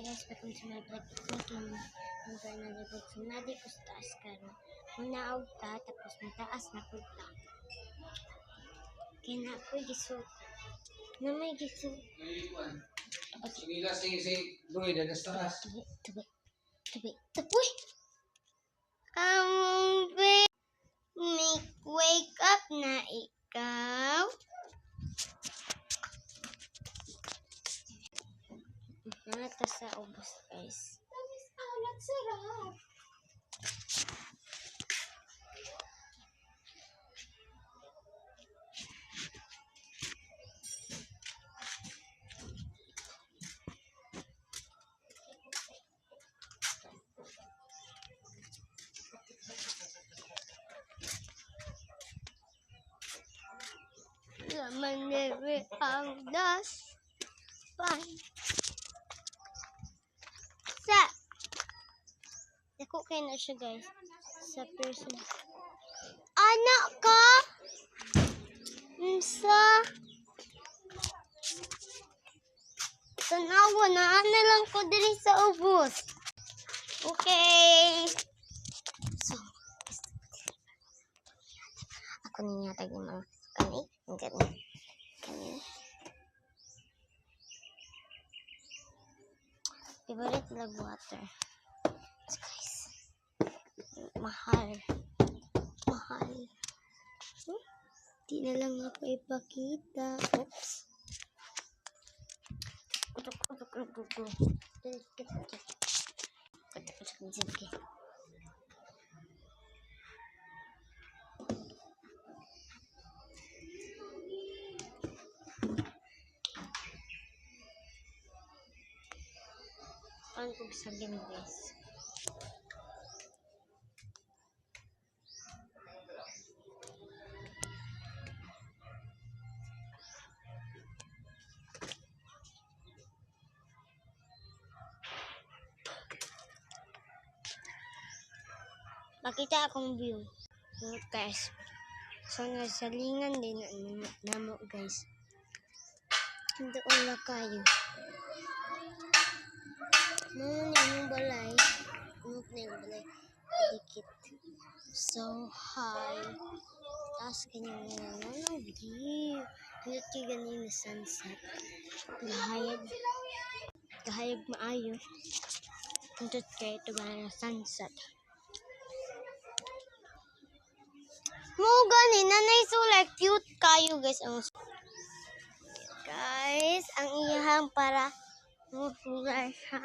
guys, welcome to my vlog. Ang gana libog sa nadi ko sa taas karon. Muna ta tapos mataas na punta. Kaya na ko giso. Na may giso. Sinila si Roy na sa taas. Tabi. Uy! Wake up na ikaw. Nata sa ubos, guys. Alat sarap. Laman nere ang das. Pan. Sa. Dako kayo na siya, guys. Sa person. Anak ka? Sa. Tanawa na lang ko diri sa ubos. Okay. So. Ako niya tag mga kani. Kani. Favorite lag water. So guys. Mahal. Di na lang ako ipakita. Oops. Paano ko sabihin, guys? Makita akong view. Look, guys. So, nasalingan din namo, guys. Hindi wala kayo. Muna yung balay. Dikit. So high. Taas kanyang view. Hindi ganyan na sunset. Kahayag maayo. Puntot kayo ito ba na sunset. Mo gani nanay sulay cute kayo, guys. Guys, ang iyahang para mo sulay siya.